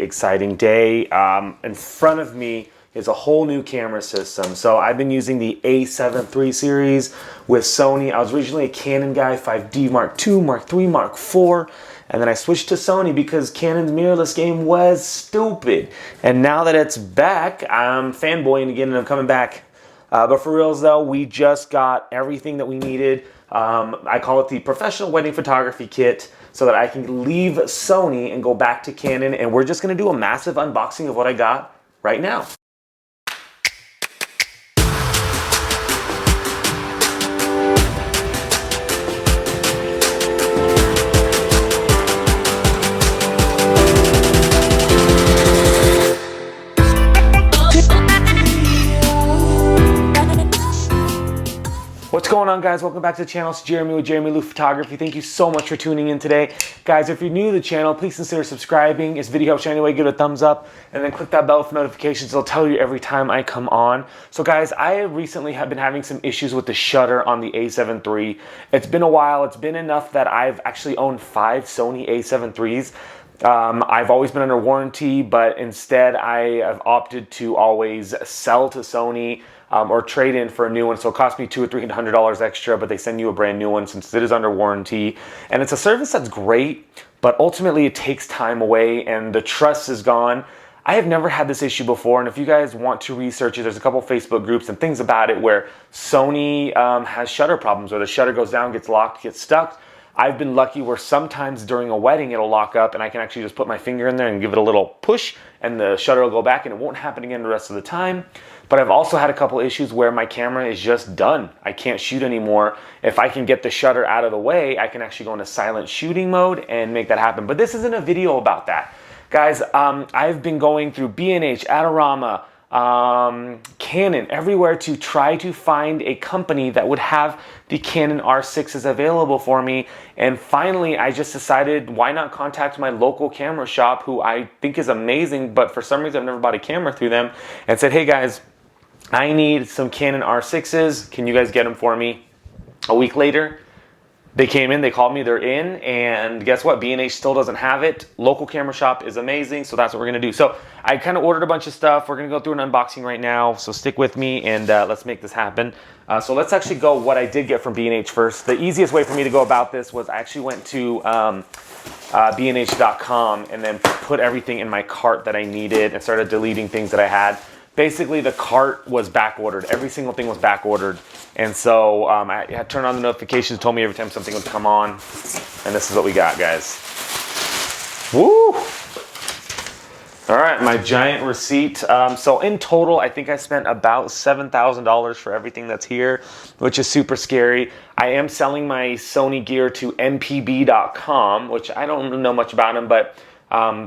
exciting day. In front of me is a whole new camera system. So I've been using the A7 III series with Sony. I was originally a Canon guy, 5D Mark II, Mark III, Mark IV. And then I switched to Sony because Canon's mirrorless game was stupid. And now that it's back, I'm fanboying again and I'm coming back. But for reals though, we just got everything that we needed. I call it the professional wedding photography kit so that I can leave Sony and go back to Canon. And we're just gonna do a massive unboxing of what I got right now. What's going on, guys? Welcome back to the channel. It's Jeramie with Jeramie Photography. Thank you so much for tuning in today. Guys, if you're new to the channel, please consider subscribing. If this video helps you anyway, give it a thumbs up and then click that bell for notifications. It'll tell you every time I come on. So guys, I recently have been having some issues with the shutter on the A7 III. It's been a while. It's been enough that I've actually owned 5 Sony A7 IIIs. I've always been under warranty, but instead I have opted to always sell to Sony or trade in for a new one. So it cost me $200 or $300 extra, but they send you a brand new one since it is under warranty. And it's a service that's great, but ultimately it takes time away and the trust is gone. I have never had this issue before, and if you guys want to research it, there's a couple Facebook groups and things about it where Sony has shutter problems, where the shutter goes down, gets locked, gets stuck. I've been lucky where sometimes during a wedding it'll lock up and I can actually just put my finger in there and give it a little push and the shutter will go back and it won't happen again the rest of the time. But I've also had a couple issues where my camera is just done. I can't shoot anymore. If I can get the shutter out of the way, I can actually go into silent shooting mode and make that happen. But this isn't a video about that. Guys, I've been going through B&H, Adorama, Canon, everywhere to try to find a company that would have the Canon R6s available for me. And finally, I just decided, why not contact my local camera shop, who I think is amazing, but for some reason I've never bought a camera through them, and said, hey guys, I need some Canon R6s. Can you guys get them for me? A week later, they came in, they called me, they're in, and guess what? B&H still doesn't have it. Local camera shop is amazing, so that's what we're gonna do. So I kind of ordered a bunch of stuff. We're gonna go through an unboxing right now, so stick with me and let's make this happen. So let's actually go what I did get from B&H first. The easiest way for me to go about this was I actually went to bnh.com and then put everything in my cart that I needed and started deleting things that I had. Basically, the cart was back ordered. Every single thing was back ordered. And so I had turned on the notifications, told me every time something would come on. And this is what we got, guys. Woo! All right, my giant receipt. So in total, I think I spent about $7,000 for everything that's here, which is super scary. I am selling my Sony gear to mpb.com, which I don't know much about them, but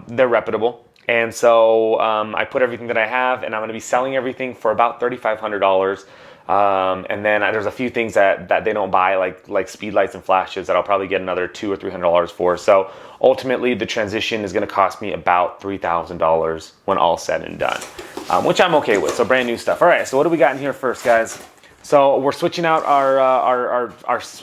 they're reputable. And so I put everything that I have, and I'm going to be selling everything for about $3,500. And then there's a few things that they don't buy, like speed lights and flashes, that I'll probably get another $200 or $300 for. So ultimately, the transition is going to cost me about $3,000 when all said and done, which I'm okay with. So brand new stuff. All right, so what do we got in here first, guys? So we're switching out our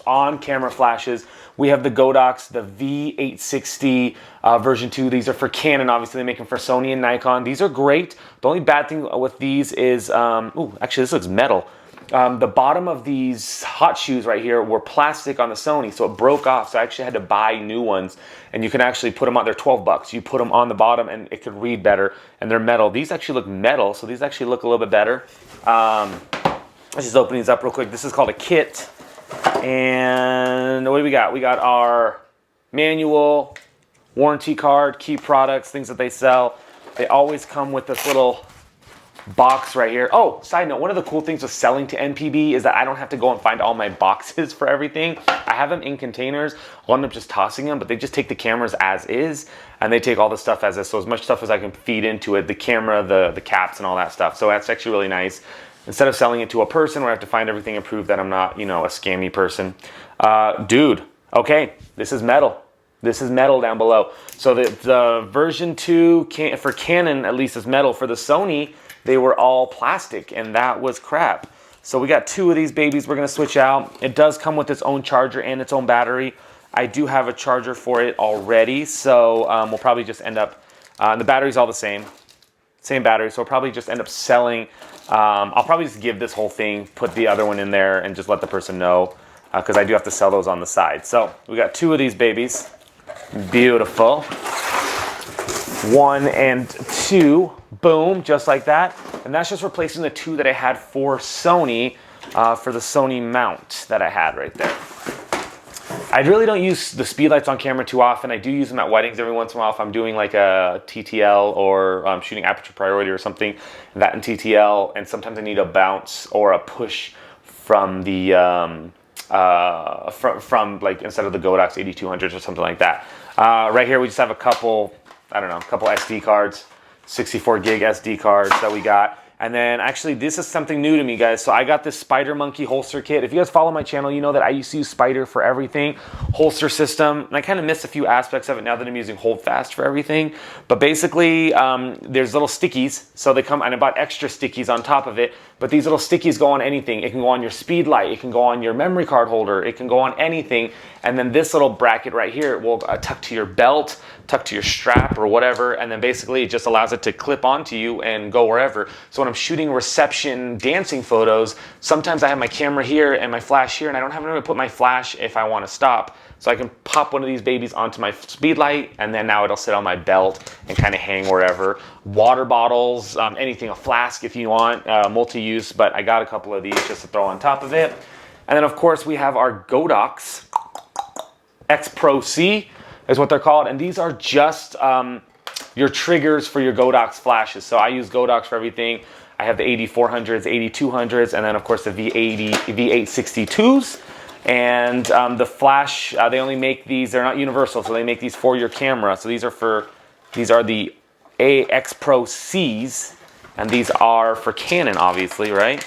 on-camera flashes. We have the Godox, the V860 version 2. These are for Canon. Obviously, they make them for Sony and Nikon. These are great. The only bad thing with these is, ooh, actually, this looks metal. The bottom of these hot shoes right here were plastic on the Sony, so it broke off. So I actually had to buy new ones, and you can actually put them on. They're 12 bucks. You put them on the bottom, and it could read better. And they're metal. These actually look metal, so these actually look a little bit better. Let's just open these up real quick. This is called a kit. And what do we got? We got our manual, warranty card, key products, things that they sell. They always come with this little box right here. Oh, side note, one of the cool things with selling to NPB is that I don't have to go and find all my boxes for everything. I have them in containers. I'll end up just tossing them, but they just take the cameras as is, and they take all the stuff as is. So as much stuff as I can feed into it, the camera, the caps, and all that stuff. So that's actually really nice. Instead of selling it to a person where I have to find everything and prove that I'm not, you know, a scammy person. Dude, okay, this is metal. This is metal down below. So the version 2 for Canon, at least, is metal. For the Sony, they were all plastic, and that was crap. So we got 2 of these babies we're gonna switch out. It does come with its own charger and its own battery. I do have a charger for it already, so we'll probably just end up The battery's all the same battery, so I'll probably just end up selling. I'll probably just give this whole thing, put the other one in there, and just let the person know, because I do have to sell those on the side. So we got 2 of these babies. Beautiful. 1 and 2, boom, just like that. And that's just replacing the 2 that I had for Sony, for the Sony mount that I had right there. I really don't use the speed lights on camera too often. I do use them at weddings every once in a while if I'm doing like a TTL or shooting aperture priority or something, that in TTL, and sometimes I need a bounce or a push from the from like, instead of the Godox 8200s or something like that. Right here we just have a couple, I don't know, a couple SD cards, 64 gig SD cards that we got. And then actually this is something new to me, guys. So I got this Spider Monkey holster kit. If you guys follow my channel, you know that I used to use Spider for everything, holster system. And I kind of missed a few aspects of it now that I'm using Hold Fast for everything. But basically there's little stickies. So they come, and I bought extra stickies on top of it. But these little stickies go on anything. It can go on your speed light. It can go on your memory card holder. It can go on anything. And then this little bracket right here will tuck to your belt, tuck to your strap or whatever. And then basically it just allows it to clip onto you and go wherever. So when I'm shooting reception dancing photos, sometimes I have my camera here and my flash here, and I don't have anywhere to put my flash if I want to stop. So I can pop one of these babies onto my speed light, and then now it'll sit on my belt and kind of hang wherever. Water bottles, anything, a flask if you want, multi-use, but I got a couple of these just to throw on top of it. And then of course we have our Godox X Pro C is what they're called, and these are just your triggers for your Godox flashes. So I use Godox for everything. I have the 8400s, 8200s, and then of course the V80, V862s. And the flash, they only make these, they're not universal, so they make these for your camera. So these are the X Pro Cs, and these are for Canon, obviously, right?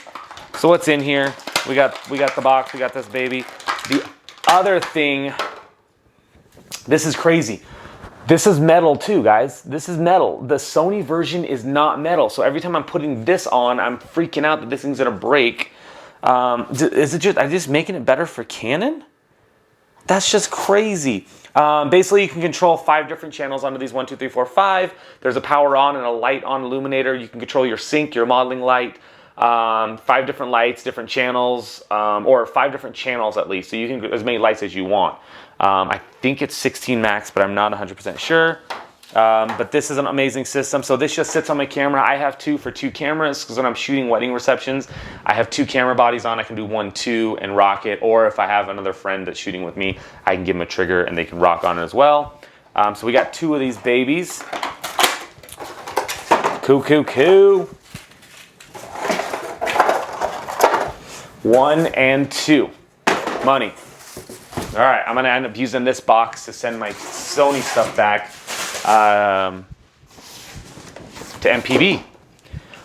So what's in here? We got the box, we got this baby. The other thing, this is crazy. This is metal too, guys. This is metal. The Sony version is not metal. So every time I'm putting this on, I'm freaking out that this thing's gonna break. Is it just, I'm just making it better for Canon? That's just crazy. Basically, you can control 5 different channels onto these 1, 2, 3, 4, 5. There's a power on and a light on illuminator. You can control your sync, your modeling light, 5 different lights, different channels, or 5 different channels at least. So you can get as many lights as you want. I think it's 16 max, but I'm not 100% sure. But this is an amazing system. So this just sits on my camera. I have 2 for 2 cameras, because when I'm shooting wedding receptions, I have 2 camera bodies on. I can do 1, 2 and rock it. Or if I have another friend that's shooting with me, I can give them a trigger and they can rock on it as well. So we got 2 of these babies. Coo, coo, coo. 1 and 2. Money. All right, I'm gonna end up using this box to send my Sony stuff back to MPB,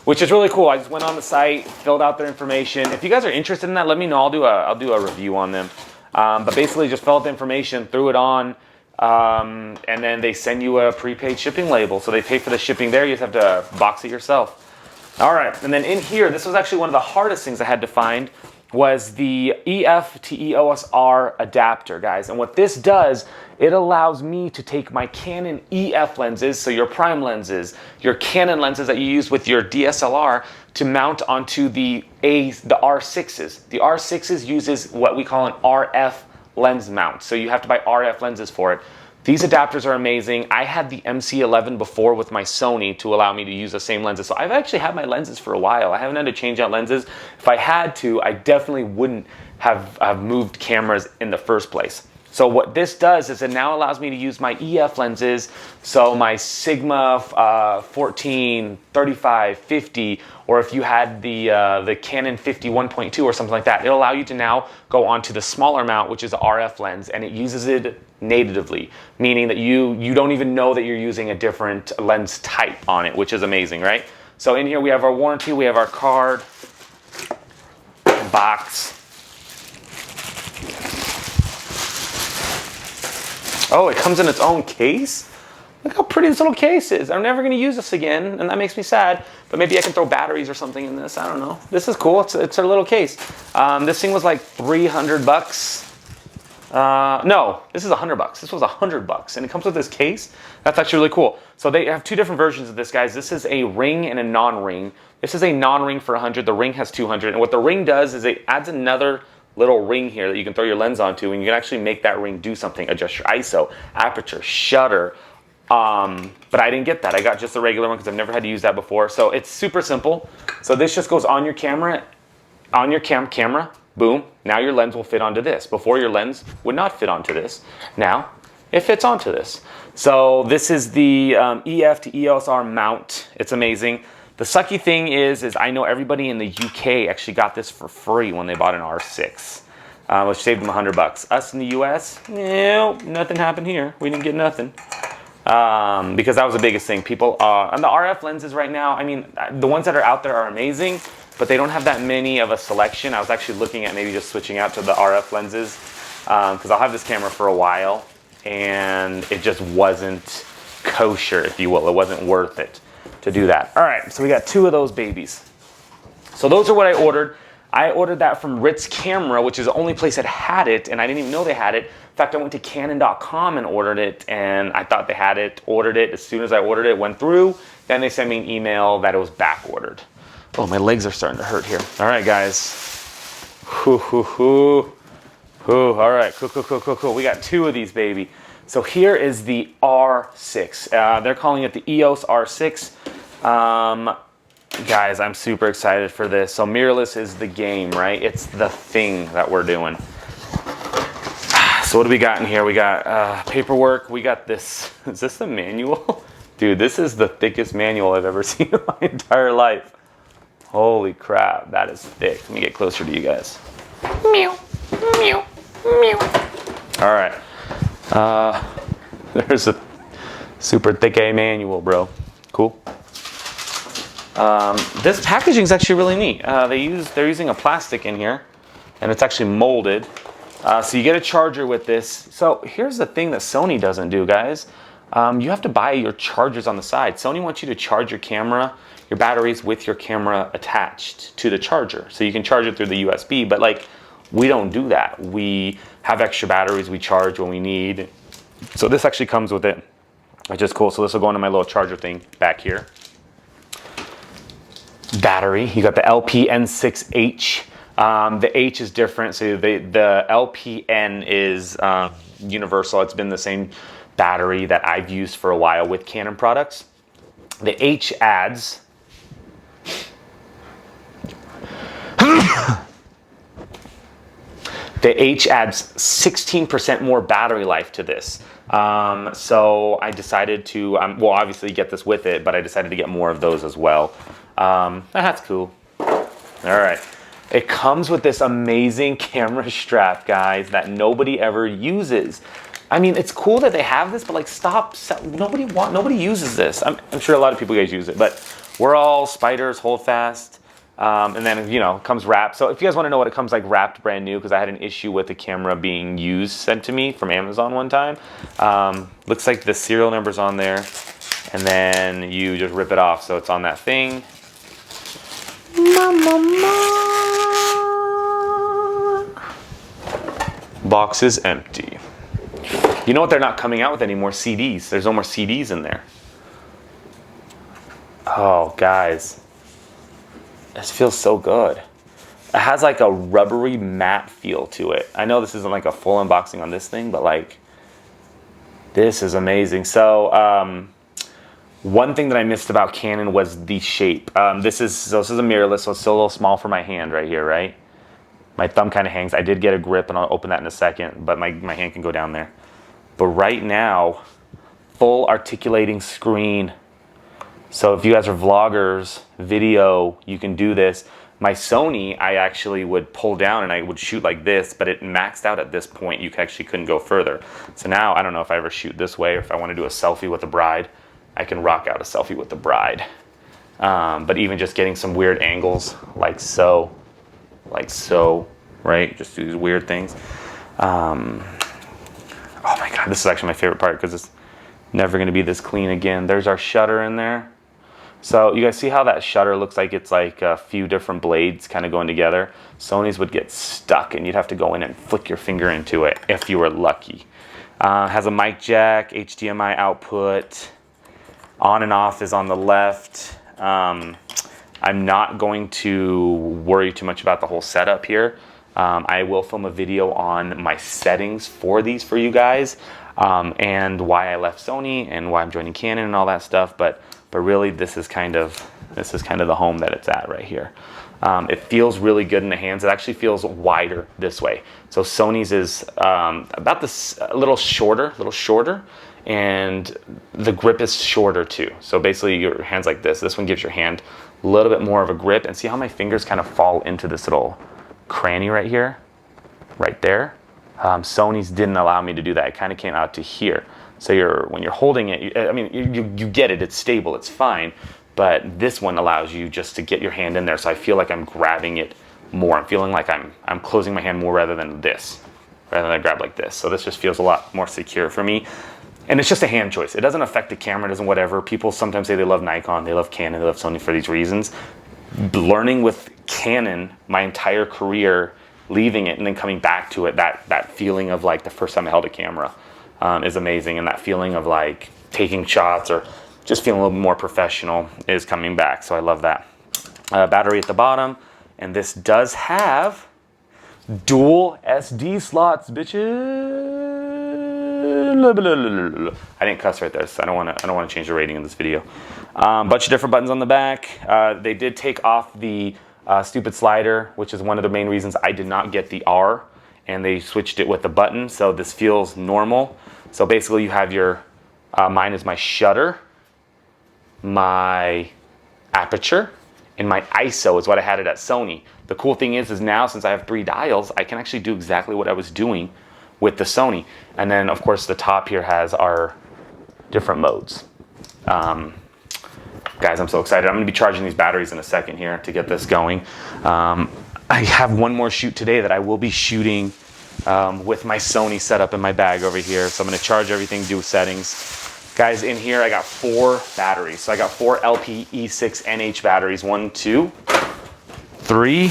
which is really cool. I just went on the site, filled out their information. If you guys are interested in that, let me know. I'll do a review on them. But basically, just fill out the information, threw it on, and then they send you a prepaid shipping label. So they pay for the shipping there. You just have to box it yourself. All right, and then in here, this was actually one of the hardest things I had to find, was the EF to EOS R adapter, guys. And what this does, it allows me to take my Canon EF lenses, so your prime lenses, your Canon lenses that you use with your DSLR, to mount onto the R6s. The R6s uses what we call an RF lens mount, so you have to buy RF lenses for it. These adapters are amazing. I had the MC11 before with my Sony to allow me to use the same lenses. So I've actually had my lenses for a while. I haven't had to change out lenses. If I had to, I definitely wouldn't have moved cameras in the first place. So what this does is it now allows me to use my EF lenses, so my Sigma 14, 35, 50, or if you had the Canon 50 1.2 or something like that, it'll allow you to now go onto the smaller mount, which is the RF lens, and it uses it natively, meaning that you don't even know that you're using a different lens type on it, which is amazing, right? So in here we have our warranty, we have our card, box. Oh, it comes in its own case? Look how pretty this little case is. I'm never going to use this again, and that makes me sad. But maybe I can throw batteries or something in this. I don't know. This is cool. It's a little case. This thing was like 300 bucks. No, this is $100. This was $100, and it comes with this case. That's actually really cool. So they have two different versions of this, guys. This is a ring and a non-ring. This is a non-ring for 100. The ring has 200, and what the ring does is it adds another little ring here that you can throw your lens onto, and you can actually make that ring do something. Adjust your ISO, aperture, shutter. But I didn't get that. I got just the regular one because I've never had to use that before. So it's super simple. So this just goes on your camera, camera. Boom, now your lens will fit onto this. Before, your lens would not fit onto this. Now, it fits onto this. So this is the EF to EOS R mount. It's amazing. The sucky thing is I know everybody in the UK actually got this for free when they bought an R6, which saved them $100. Us in the US, no, nothing happened here. We didn't get nothing. Because that was the biggest thing. People, on the RF lenses right now, I mean, the ones that are out there are amazing, but they don't have that many of a selection. I was actually looking at maybe just switching out to the RF lenses, because I'll have this camera for a while, and it just wasn't kosher, if you will. It wasn't worth it to do that. All right, so we got two of those babies. So those are what I ordered. I ordered that from Ritz Camera, which is the only place that had it, and I didn't even know they had it. In fact, I went to Canon.com and ordered it, and I thought they had it, ordered it. As soon as I ordered it, went through. Then they sent me an email that it was back ordered. Oh, my legs are starting to hurt here. All right, guys. All right, cool. We got two of these, baby. So here is the R6. They're calling it the EOS R6. Guys, I'm super excited for this. So mirrorless is the game, right? It's the thing that we're doing. So what do we got in here? We got paperwork. We got this. Is this the manual? Dude, this is the thickest manual I've ever seen in my entire life. Holy crap, that is thick. Let me get closer to you guys. Meow, meow, meow. All right. There's a super thick A manual, bro. Cool. This packaging is actually really neat. They're using a plastic in here, and it's actually molded. So you get a charger with this. So here's the thing that Sony doesn't do, guys. You have to buy your chargers on the side. Sony wants you to charge your camera, your batteries with your camera attached to the charger. So you can charge it through the USB, but like, we don't do that. We have extra batteries we charge when we need. So this actually comes with it, which is cool. So this will go into my little charger thing back here. Battery, you got the LPN6H. The H is different, so the LPN is universal. It's been the same battery that I've used for a while with Canon products. The H adds the H adds 16% more battery life to this. So I decided to, well, obviously get this with it, but I decided to get more of those as well. That's cool. All right. It comes with this amazing camera strap, guys, that nobody ever uses. I mean, it's cool that they have this, but like, stop. Nobody uses this. I'm sure a lot of people guys use it, but we're all spiders, hold fast. And then, you know, comes wrapped. So if you guys want to know what it comes like wrapped brand new, because I had an issue with the camera being used sent to me from Amazon one time. Looks like the serial number's on there, and then you just rip it off. So it's on that thing. Box is empty. You know what they're not coming out with anymore? CDs. There's no more CDs in there. Oh, guys. This feels so good. It has like a rubbery matte feel to it. I know this isn't like a full unboxing on this thing, but like, this is amazing. So, one thing that I missed about Canon was the shape. This is a mirrorless, so it's still a little small for my hand right here, right? My thumb kind of hangs. I did get a grip, and I'll open that in a second, but my hand can go down there. But right now, full articulating screen. So if you guys are vloggers, video, you can do this. My Sony, I actually would pull down and I would shoot like this, but it maxed out at this point. You actually couldn't go further. So now, I don't know if I ever shoot this way, or if I want to do a selfie with a bride, I can rock out a selfie with the bride. But even just getting some weird angles, like so, right? Just do these weird things. Oh my God, this is actually my favorite part, because it's never going to be this clean again. There's our shutter in there. So you guys see how that shutter looks like it's like a few different blades kind of going together? Sony's would get stuck and you'd have to go in and flick your finger into it if you were lucky. Has a mic jack, HDMI output, on and off is on the left. I'm not going to worry too much about the whole setup here. I will film a video on my settings for these for you guys, and why I left Sony and why I'm joining Canon and all that stuff. But really, this is kind of the home that it's at right here. It feels really good in the hands. It actually feels wider this way. So Sony's is about this a little shorter, and the grip is shorter too. So basically, your hand's like this. This one gives your hand a little bit more of a grip. And see how my fingers kind of fall into this little cranny right here, right there. Sony's didn't allow me to do that. It kind of came out to here. So when you're holding it, you get it. It's stable. It's fine. But this one allows you just to get your hand in there. So I feel like I'm grabbing it more. I'm feeling like I'm closing my hand more rather than I grab like this. So this just feels a lot more secure for me. And it's just a hand choice. It doesn't affect the camera. It doesn't whatever. People sometimes say they love Nikon, they love Canon, they love Sony for these reasons. Learning with Canon my entire career, leaving it and then coming back to it, that feeling of like the first time I held a camera is amazing. And that feeling of like taking shots or just feeling a little more professional is coming back. So I love that. Battery at the bottom. And this does have dual SD slots, bitches. I didn't cuss right there, so I don't want to change the rating in this video. Bunch of different buttons on the back. They did take off the stupid slider, which is one of the main reasons I did not get the R, and they switched it with the button, so this feels normal. So basically, you have your mine is my shutter, my aperture, and my ISO is what I had it at Sony. The cool thing is now since I have 3 dials, I can actually do exactly what I was doing with the Sony. And then of course the top here has our different modes. Guys, I'm so excited. I'm gonna be charging these batteries in a second here to get this going. I have one more shoot today that I will be shooting with my Sony setup in my bag over here. So I'm gonna charge everything, do settings. Guys, in here I got 4 batteries. So I got 4 LP-E6 NH batteries. 1, 2, 3,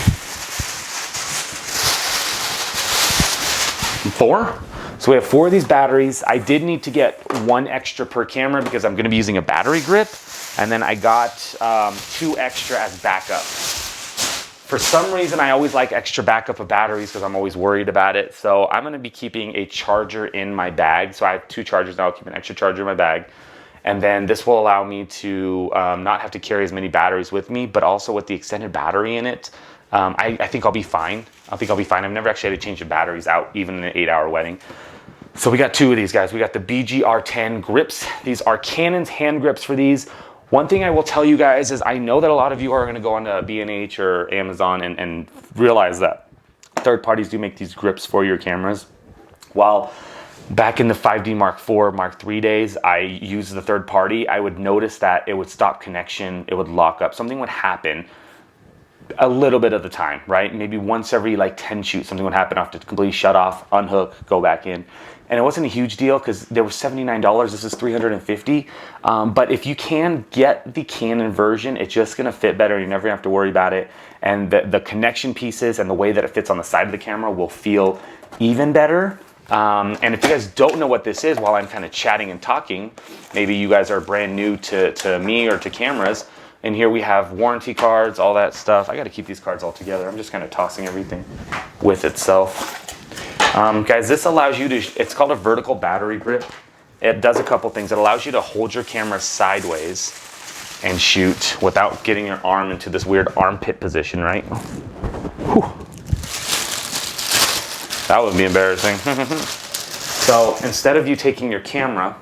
4. So we have 4 of these batteries. I did need to get 1 extra per camera because I'm gonna be using a battery grip. And then I got 2 extra as backup. For some reason, I always like extra backup of batteries because I'm always worried about it. So I'm gonna be keeping a charger in my bag. So I have 2 chargers now. I'll keep an extra charger in my bag. And then this will allow me to not have to carry as many batteries with me, but also with the extended battery in it, I think I'll be fine. I've never actually had to change the batteries out, even in an 8-hour wedding. So we got 2 of these guys. We got the BGR10 grips. These are Canon's hand grips for these. One thing I will tell you guys is I know that a lot of you are gonna go onto B&H or Amazon and realize that third parties do make these grips for your cameras. While back in the 5D Mark IV, Mark III days, I used the third party, I would notice that it would stop connection, it would lock up, something would happen a little bit of the time, right? Maybe once every like 10 shoots, something would happen. I have to completely shut off, unhook, go back in. And it wasn't a huge deal because they were $79. This is $350. But if you can get the Canon version, it's just gonna fit better. You never have to worry about it. And the connection pieces and the way that it fits on the side of the camera will feel even better. And if you guys don't know what this is while I'm kind of chatting and talking, maybe you guys are brand new to me or to cameras. And here we have warranty cards, all that stuff. I got to keep these cards all together. I'm just kind of tossing everything with itself. Guys, this allows you to, it's called a vertical battery grip. It does a couple things. It allows you to hold your camera sideways and shoot without getting your arm into this weird armpit position, right? Whew. That would be embarrassing. So instead of you taking your camera,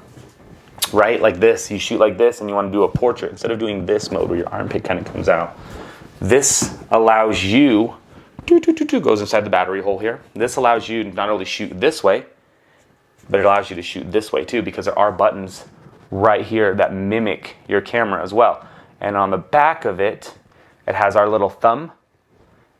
right, like this, you shoot like this and you want to do a portrait, instead of doing this mode where your armpit kind of comes out, this allows you, goes inside the battery hole here. This allows you to not only shoot this way, but it allows you to shoot this way too, because there are buttons right here that mimic your camera as well. And on the back of it, it has our little thumb,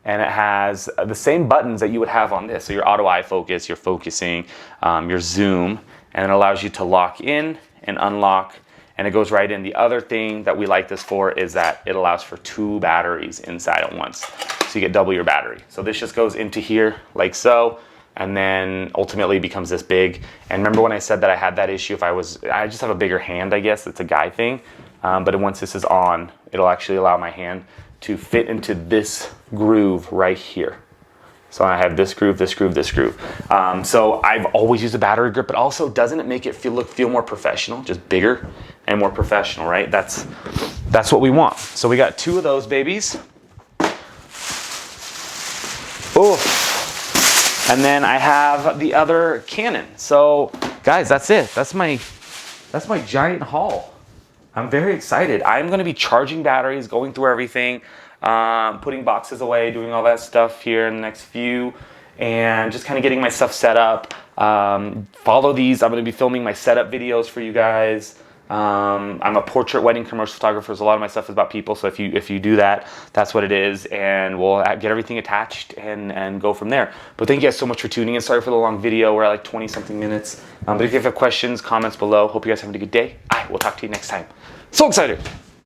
and it has the same buttons that you would have on this. So your auto eye focus, your focusing, your zoom, and it allows you to lock in and unlock and it goes right in. The other thing that we like this for is that it allows for 2 batteries inside at once. So you get double your battery. So this just goes into here like so, and then ultimately becomes this big. And remember when I said that I had that issue, I just have a bigger hand, I guess. It's a guy thing. But once this is on, it'll actually allow my hand to fit into this groove right here. So I have this groove, this groove, this groove. So I've always used a battery grip, but also doesn't it make it feel more professional, just bigger and more professional, right? That's what we want. So we got 2 of those babies. Oh, and then I have the other Canon. So guys, that's it. That's my giant haul. I'm very excited. I'm going to be charging batteries, going through everything, putting boxes away, doing all that stuff here in the next few, and just kind of getting my stuff set up. Follow these. I'm going to be filming my setup videos for you guys. I'm a portrait wedding commercial photographer, so a lot of my stuff is about people. So if you do that, that's what it is, and we'll get everything attached and go from there. But thank you guys so much for tuning in. Sorry for the long video. We're at like 20-something minutes. But if you have questions, comments below. Hope you guys have a good day. We'll talk to you next time. So excited.